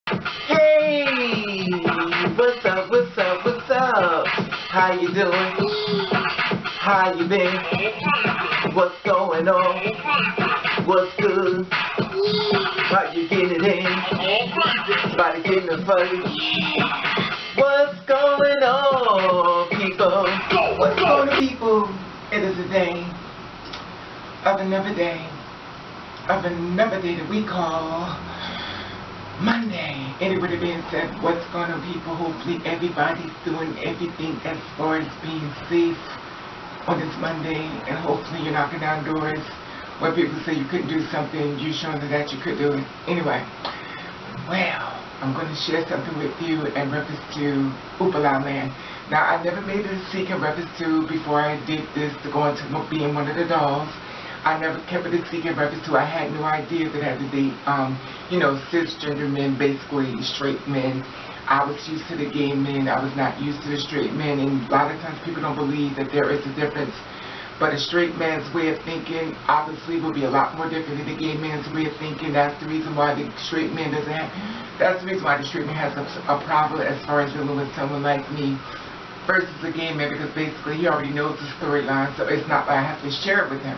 Hey! What's up, what's up, what's up? How you doing? How you been? What's going on? What's good? How you getting it in? Body getting it funny. What's going on, people? What's going on, people? It is a day of another day that we call Monday. And with it being said, what's going on, people? Hopefully everybody's doing everything as far as being safe on this Monday, and hopefully you're knocking down doors where people say you couldn't do something, you showing that you could do it. Anyway, well, I'm going to share something with you in reference to Oopala Land. Now, I never made a secret reference to before I did this to go into being one of the dolls. I never kept it a secret reference to. I had no idea that I had to date, cisgender men, basically straight men. I was used to the gay men. I was not used to the straight men. And a lot of times people don't believe that there is a difference. But a straight man's way of thinking obviously will be a lot more different than the gay man's way of thinking. That's the reason why the straight man doesn't have, that's the reason why the straight man has a problem as far as dealing with someone like me versus a gay man, because basically he already knows the storyline, so it's not like I have to share it with him.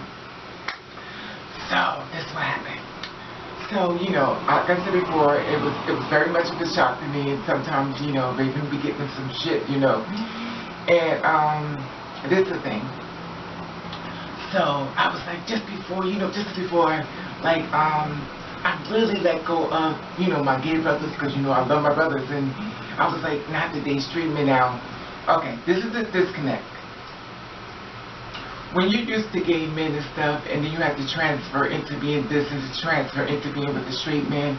So, this is what happened. So, like I said before, it was very much of a shock to me, and sometimes, Raven be getting some shit, And, this is the thing. So, I was like, just before, like, I really let go of, my gay brothers, because, I love my brothers, and I was like, not that they stream me now. Okay, this is the disconnect. When you're used to gay men and stuff, and then you have to transfer into being this and transfer into being with the straight men,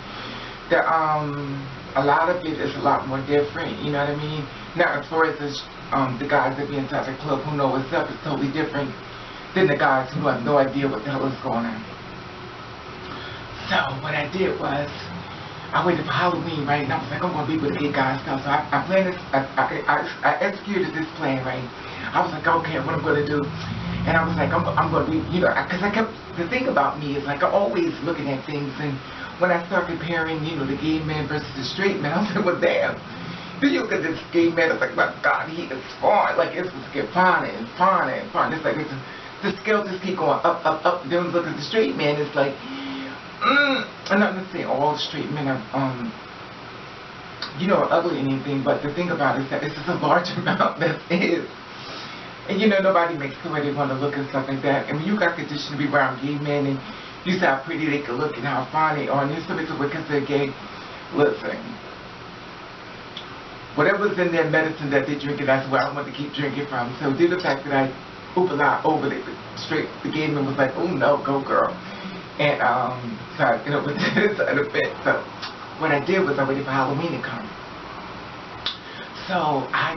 a lot of it is a lot more different, you know what I mean? Now, as far as the guys that be inside the club who know what's up, it's totally different than the guys who have no idea what the hell is going on. So, what I did was, I waited for Halloween, right? And I was like, I'm going to be with the gay guys stuff. So I planned this, I executed this plan, right? I was like, okay, what I'm going to do. And I was like, I'm going to be, because the thing about me is like, I'm always looking at things. And when I start comparing, the gay man versus the straight man, I was like, well, damn. Then you look at this gay man, it's like, my God, he is fine. Like, it's just get finer and finer and finer. It's like, the scale just keep going up, up, up. Then look at the straight man, it's like, I'm not going to say all straight men are, ugly or anything, but the thing about it is that it's just a large amount that is. And nobody makes the way they want to look and stuff like that. And when you got conditioned to be around gay men and you see how pretty they can look and how fine they are, and you still make would consider gay, listen. Whatever's in their medicine that they drink, that's where I want to keep drinking from. So due to the fact that I ooped over it, the gay man was like, oh no, go girl. And so I with this other bit. So what I did was I waited for Halloween to come. So I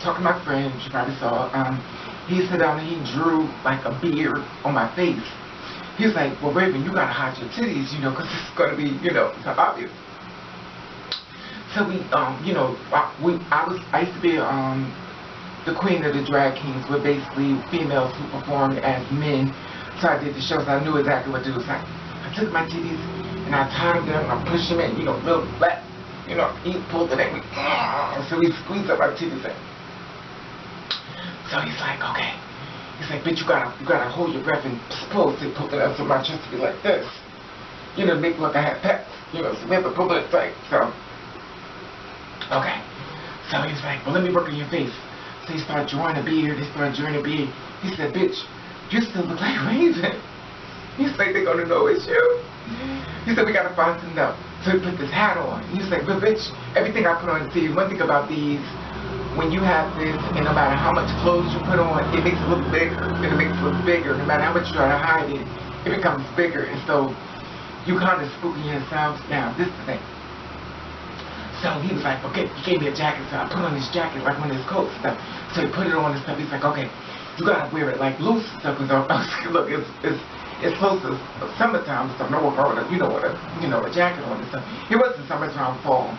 talked to my friend, she probably saw, he sat down and he drew like a beard on my face. He was like, well, Raven, you gotta hide your titties, because it's gonna be, so obvious. So we, I used to be the queen of the drag kings, were basically females who performed as men. So I did the show, so I knew exactly what to do. So I took my titties and I tied them down and I pushed them in, real flat. He pulled it in. So we squeezed up our titties in. So he's like, okay. He's like, bitch, you gotta hold your breath and pull it up so my chest to be like this. Make look I had pecs. So we have to pull it tight. So, okay. So he's like, well, let me work on your face. So he started drawing a beard. He said, bitch, you still look like Raven. He's like, they're gonna know it's you. He said, we gotta find something else. So he put this hat on. He's like, but bitch, everything I put on, see, one thing about these, when you have this, and no matter how much clothes you put on, it makes it look bigger. And it makes it look bigger. No matter how much you try to hide it, it becomes bigger. And so, you kind of spooking yourself. Now, this is the thing. So he was like, okay, he gave me a jacket, so I put on this jacket, like one of his coats and stuff. So he put it on and stuff. He's like, okay, you gotta wear it like loose and stuff, because look, it's close to summertime, so no one got a jacket on and stuff. It wasn't summertime, fall.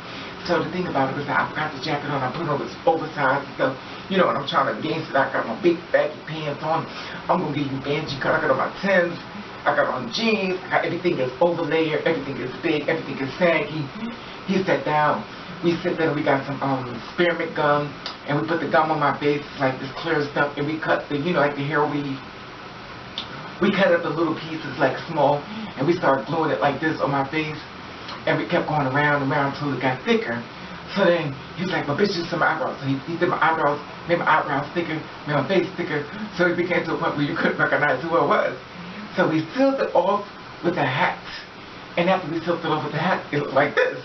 So the thing about it was that I got the jacket on, I put on this oversized stuff, and I'm trying to dance it. I got my big baggy pants on. I'm gonna give you Benji cut. I got on my Timbs. I got on jeans. I got everything is overlaid. Everything is big. Everything is saggy. He sat down. We sit there. We got some spearmint gum, and we put the gum on my face, like this clear stuff, and we cut the, like the hair weave. We cut up the little pieces, like small, and we started gluing it like this on my face, and we kept going around and around until it got thicker. So then he's like, "Well, bitch, do some eyebrows." So he did my eyebrows, made my eyebrows thicker, made my face thicker. So it became to a point where you couldn't recognize who I was. So we sealed it off with a hat, and after we sealed it off with the hat, it looked like this.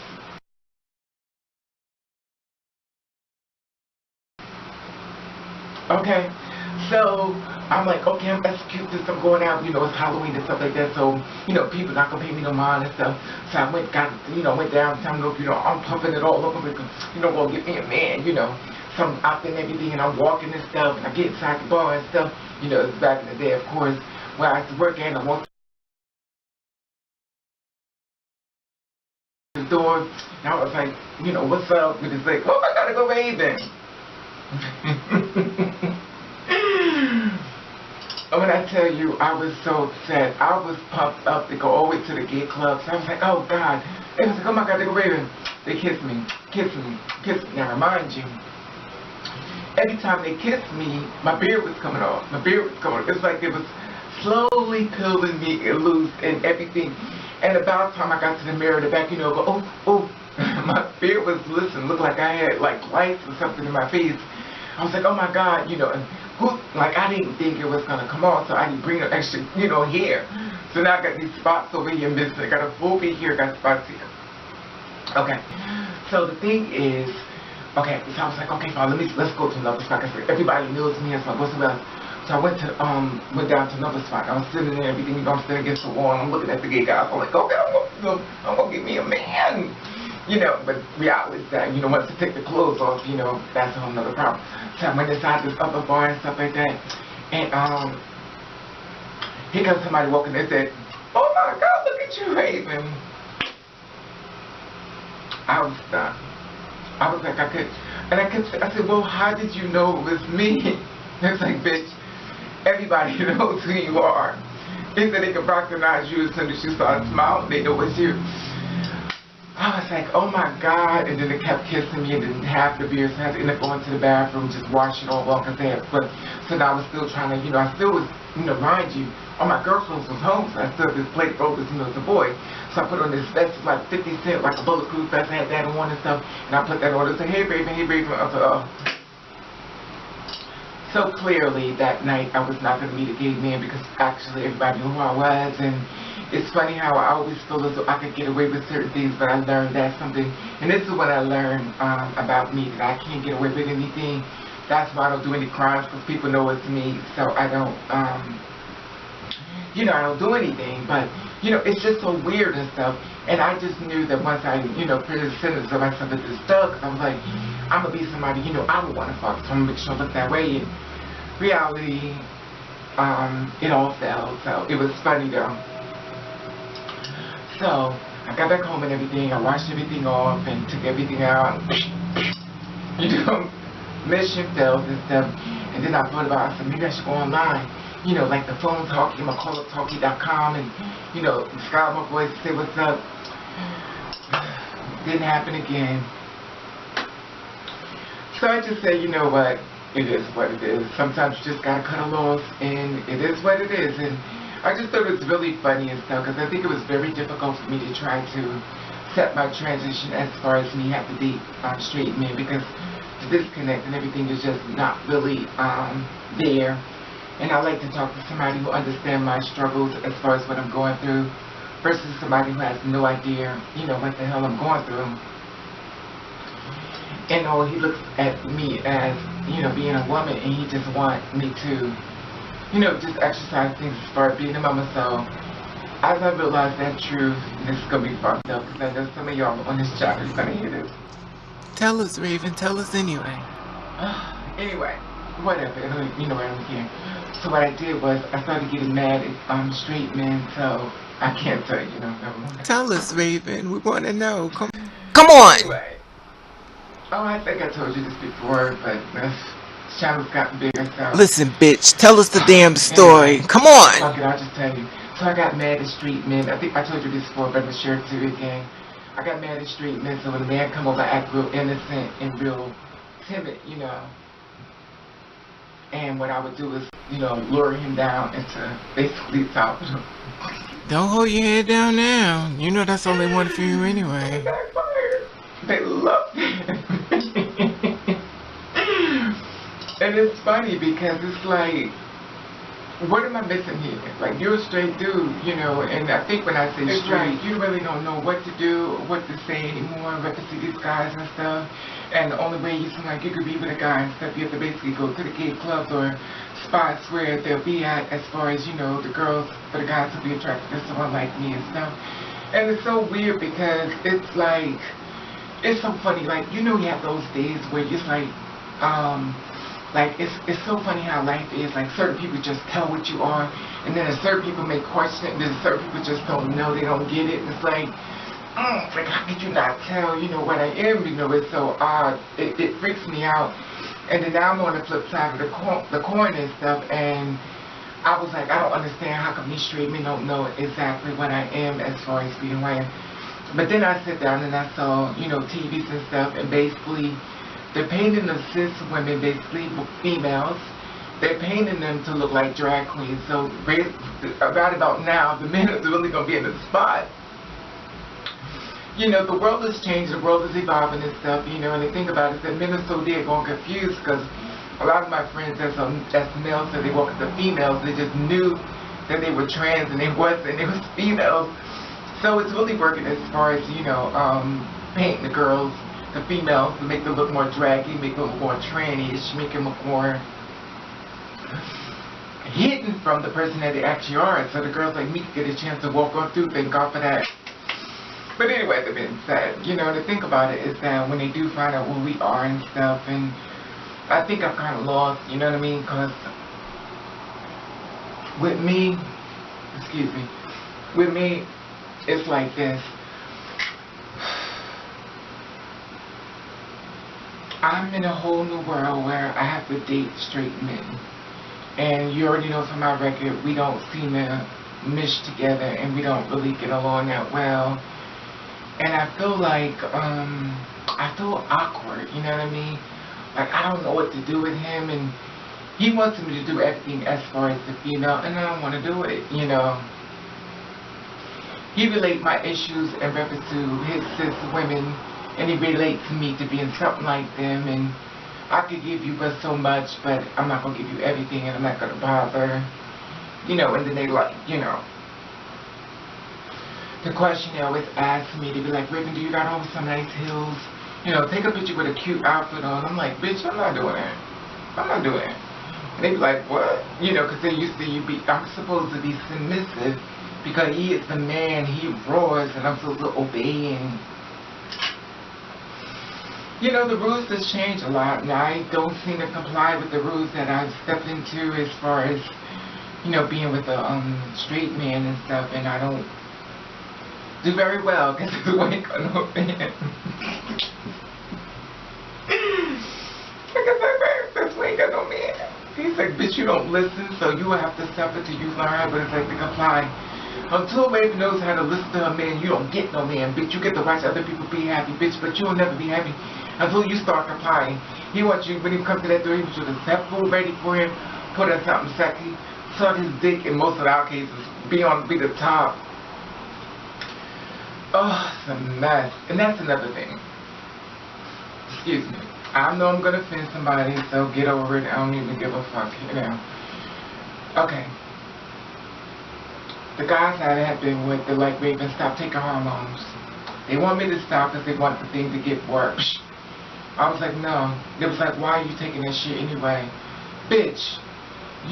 Okay, so I'm like, okay, I'm execute this, I'm going out, it's Halloween and stuff like that, so, people not gonna pay me no mind and stuff. So I went downtown, I'm pumping it all over, go get me a man, so I'm out there and everything, and I'm walking and stuff, and I get inside the bar and stuff, it's back in the day, of course, where I used to work at, and I walked to the door, and I was like, what's up? And it's like, oh, I gotta go raving. When I tell you, I was so upset. I was pumped up to go all the way to the gay club. So I was like, oh God. They was like, oh my God, they go raving. They kissed me, kissed me, kissed me. Now remind you, every time they kissed me, my beard was coming off. My beard was coming off. It's like it was slowly peeling me loose and everything. And about the time I got to the mirror in the back, go, oh, oh. My beard was, looked like I had like lice or something in my face. I was like, oh my God, and I didn't think it was gonna come off, so I didn't bring no extra, hair. So now I got these spots over here missing. I got a full beard here, got spots here. Okay, so the thing is, okay, so I was like, okay, fine, let's go to another spot. Cause everybody knows me. I was like, what's the matter? So I went down to another spot. I was sitting there, everything, I'm sitting against the wall, and I'm looking at the gay guys. I'm like, okay, I'm gonna get me a man. But reality is that, once you take the clothes off, that's a whole nother problem. So I went inside this other bar and stuff like that, and here comes somebody walking in and said, oh my God, look at you, Raven. I was stunned. I was like, I said, well, how did you know it was me? It's like, bitch, everybody knows who you are. They said they can recognize you as soon as you start smiling, they know it's you. I was like, oh my God, and then they kept kissing me and then half the beer, so I had to end up going to the bathroom, just wash it all off, because they had, so now I was still trying to, I still was, mind you, all my girl clothes was home, so I still had this plate robe, as a boy, so I put on this vest, it was like 50 cents, like a bulletproof vest, I had that on and stuff, and I put that on and said, hey baby, I was like, oh. So clearly that night I was not going to meet a gay man because actually everybody knew who I was, and it's funny how I always feel as though I could get away with certain things, but I learned that something, and this is what I learned about me, that I can't get away with anything. That's why I don't do any crimes, because people know it's me, so I don't, I don't do anything, but, it's just so weird and stuff, and I just knew that once I, created a sentence of myself as this thug, I was like, I'm going to be somebody, I would want to fuck, so I'm going to make sure I look that way, and reality, it all fell, so it was funny though. So, I got back home and everything, I washed everything off and took everything out, mission failed and stuff, and then I thought about, I said, maybe I should go online, like the phone talkie, McCulloughTalkie.com, and, Skype my voice, say what's up. Didn't happen again. So I just say, you know what, it is what it is. Sometimes you just gotta cut a loss, and it is what it is, and I just thought it was really funny and stuff, because I think it was very difficult for me to try to set my transition as far as me have to date straight men, because the disconnect and everything is just not really there. And I like to talk to somebody who understands my struggles as far as what I'm going through, versus somebody who has no idea, what the hell I'm going through. And he looks at me as, being a woman, and he just wants me to, just exercise things as far as being a mama. So, as I realize that truth, this is going to be fucked up, because I know some of y'all on this channel are going to hear this. Tell us, Raven, tell us anyway. Anyway, whatever, I don't care. So what I did was, I started getting mad at straight men, so I can't tell you, never mind. Tell us, Raven, we want to know. Come on! Anyway. Oh, I think I told you this before, but this channel's gotten bigger, so... Listen, bitch, tell us the damn story. Anyway, come on! Okay, I'll just tell you. So I got mad at street men. I think I told you this before, but I'm gonna share it to you again. I got mad at street men, so when a man come over, I act real innocent and real timid, you know. And what I would do is, you know, lure him down into basically top of him. Don't hold your head down now. You know that's all they want for you anyway. They love it. And it's funny because it's like, what am I missing here? Like, you're a straight dude, you know, and I think when I say straight, you really don't know what to do, what to say anymore, what to see these guys and stuff. And the only way you seem like you could be with a guy and stuff, you have to basically go to the gay clubs or spots where they'll be at, as far as, you know, the girls, for the guys to be attracted to someone like me and stuff. And it's so weird because it's like, it's so funny, like, you know, you have those days where you're like, it's so funny how life is. Like, certain people just tell what you are, and then certain people may question it, and then certain people just don't know, they don't get it. And it's like, how could you not tell, you know, what I am? You know, it's so odd. It freaks me out. And then now I'm on the flip side of the coin and stuff, and I was like, I don't understand how come these straight men don't know exactly what I am as far as being white. But then I sat down and I saw, you know, TVs and stuff, and basically, they're painting the cis women, basically females. They're painting them to look like drag queens. So right about now, the men are really going to be in the spot. You know, the world is changing, the world is evolving and stuff, you know, and the thing about it is that men are so dead going confused because a lot of my friends that's males, so they walk as the females, they just knew that they were trans and they wasn't, they was females. So it's really working as far as, you know, painting the girls, the females, to make them look more draggy, make them look more tranny-ish, make them look more hidden from the person that they actually are, so the girls like me can get a chance to walk on through, thank God for that. But anyway, that being said, you know, the thing about it is that when they do find out who we are and stuff, and I think I'm kind of lost, you know what I mean, because with me, with me, it's like this. I'm in a whole new world where I have to date straight men. And you already know from my record, we don't seem to mesh together and we don't really get along that well. And I feel like, I feel awkward, you know what I mean? Like, I don't know what to do with him, and he wants me to do everything as far as the female, and I don't want to do it, you know? He relates my issues in reference to his cis women, and he relates me to being something like them, and I could give you but so much, but I'm not going to give you everything, and I'm not going to bother, you know, and then they like, you know. The question they always ask me, they be like, Raven, do you got on some nice heels? You know, take a picture with a cute outfit on. I'm like, bitch, I'm not doing that. I'm not doing it. And they be like, what? You know, because they used to, I'm supposed to be submissive because he is the man, he roars, and I'm supposed to obey him. You know, the rules has changed a lot, and I don't seem to comply with the rules that I've stepped into as far as, you know, being with a straight man and stuff, and I don't do very well because we ain't got no man. Because we ain't got no man. He's like, bitch, you don't listen, so you will have to suffer till you learn what it's like to comply. Until a baby knows how to listen to a man, you don't get no man, bitch. You get to watch other people be happy, bitch, but you'll never be happy until you start complying. He wants you, when he comes to that door, he wants you to set food ready for him, put in something sexy, suck his dick, in most of our cases, be the top. Oh, it's a mess. And that's another thing. Excuse me. I know I'm going to offend somebody, so get over it. I don't even give a fuck, you know. Okay. The guys I have been with, they're like, Raven, stop taking hormones. They want me to stop because they want the thing to get worse. I was like, no. They was like, why are you taking that shit anyway? Bitch,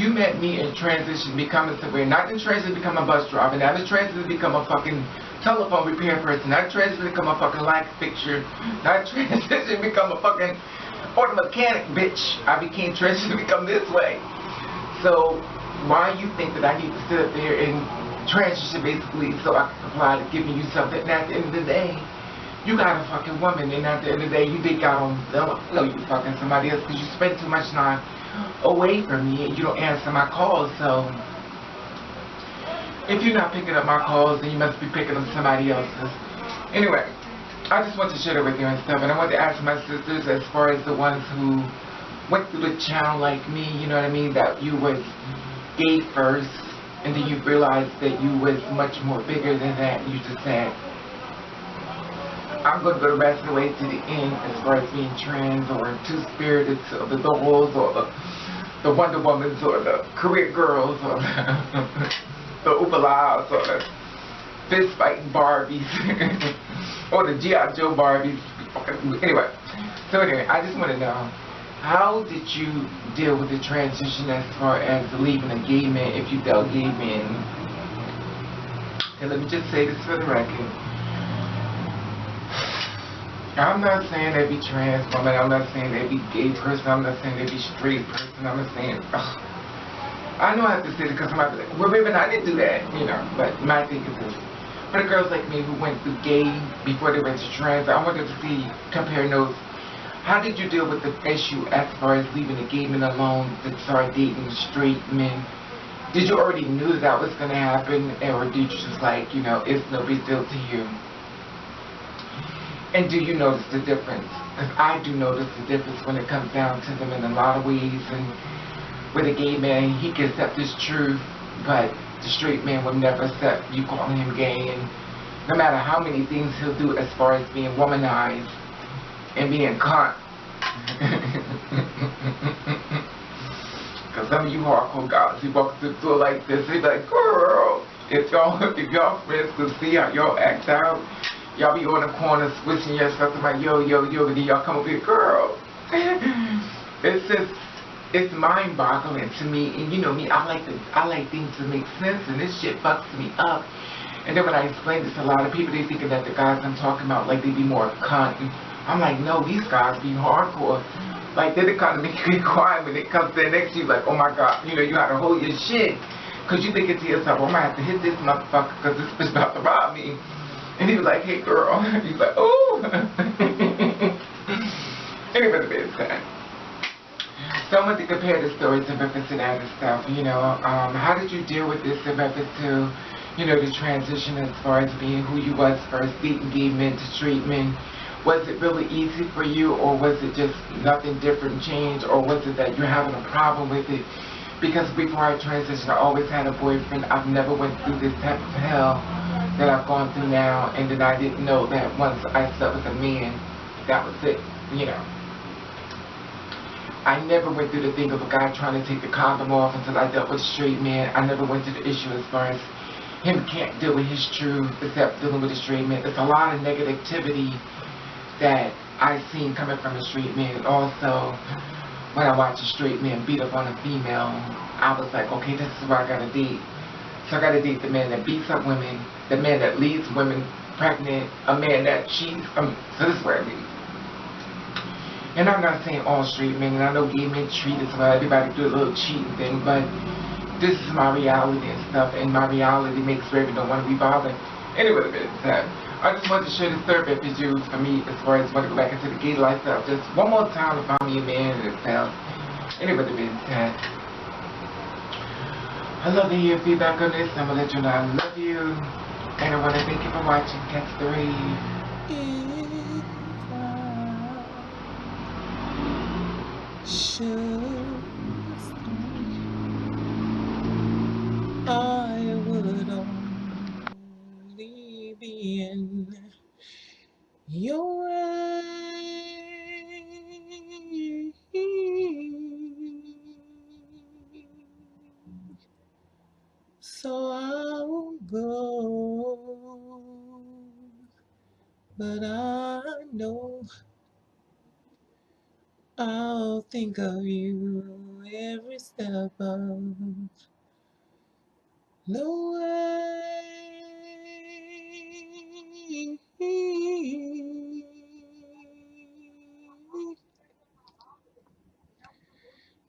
you met me in transition becoming somewhere. Not in transition to become a bus driver. Not in transition to become a fucking telephone repair person. Not in transition to become a fucking light fixture. Not in transition to become a fucking auto mechanic, bitch. I became transition to become this way. So why you think that I need to sit up there and transition basically so I can comply to giving you something? And at the end of the day, you got a fucking woman, and at the end of the day, you think I don't know you fucking somebody else because you spend too much time away from me and you don't answer my calls. So If you're not picking up my calls, then you must be picking up somebody else's. Anyway, I just want to share it with you and stuff, and I want to ask my sisters, as far as the ones who went through the channel like me, you know what I mean, that you was gay first, and then you realized that you was much more bigger than that, and you just said, I'm going to go the rest of the way to the end as far as being trans or two-spirited, or the dolls, or the Wonder Womans, or the career girls, or the Oopala's, or the fist-fighting Barbies, or the G.I. Joe Barbies. Anyway, I just want to know, how did you deal with the transition as far as leaving a gay man, if you dealt gay men? And let me just say this for the record. I'm not saying every trans woman, I'm not saying every gay person, I'm not saying every straight person, I'm not saying, I know I have to say it because somebody be like, well, baby, I didn't do that, you know, but my thing is this. For the girls like me who went through gay before they went to trans, I wanted to see, compare notes. How did you deal with the issue as far as leaving the gay men alone to start dating straight men? Did you already knew that was going to happen, or did you just like, you know, it's no big deal to you? And do you notice the difference? Because I do notice the difference when it comes down to them in a lot of ways. And with a gay man, he can accept his truth, but the straight man will never accept you calling him gay. And no matter how many things he'll do as far as being womanized and being cunt. Because some of you hardcore guys, you walk through the door like this, they be like, girl, if y'all friends could see how y'all act out, y'all be on the corner switching yourself to like, yo, yo, yo, and then y'all come up here, girl. It's just, it's mind-boggling to me. And you know me, I like things to make sense, and this shit fucks me up. And then when I explain this to a lot of people, they thinking that the guys I'm talking about, like, they be more cunt. And I'm like, no, these guys be hardcore. Like, they're the kind of make you quiet when it comes to the next to you, like, oh my god, you know, you gotta hold your shit. Because you thinking to yourself, well, I'm gonna have to hit this motherfucker because this bitch about to rob me. And he was like, hey girl. He's like, ooh. Anyway, the best time. So I want to compare the stories in reference to that and stuff, you know. How did you deal with this in reference to, you know, the transition as far as being who you was first, dating gay men to straight men? Was it really easy for you, or was it just nothing different changed, or was it that you're having a problem with it? Because before I transitioned, I always had a boyfriend. I've never went through this type of hell that I've gone through now, and then I didn't know that once I slept with a man, that was it, you know. I never went through the thing of a guy trying to take the condom off until I dealt with a straight man. I never went through the issue as far as him can't deal with his truth except dealing with a straight man. There's a lot of negativity that I've seen coming from a straight man. Also, when I watch a straight man beat up on a female, I was like, okay, this is where I gotta date. So I gotta date the man that beats up women, the man that leaves women pregnant, a man that cheats. So this is where I leave. And I'm not saying all straight men, and I know gay men treat as well. Everybody do a little cheating thing, but this is my reality and stuff, and my reality makes baby don't want to be bothered. Anyway, I just wanted to share this third episode for me as far as want to go back into the gay lifestyle. Just one more time to find me a man in itself. Anyway, the business. I love to hear feedback on this. I'm going to let you know I love you. And I want to thank you for watching Catch the Rave. I would only be in your way. So I'll go, but I know I'll think of you every step of the way.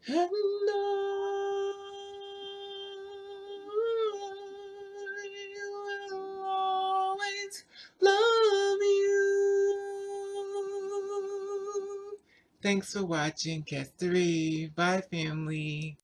And I will always love you. Thanks for watching Catch the Rave. Bye, family.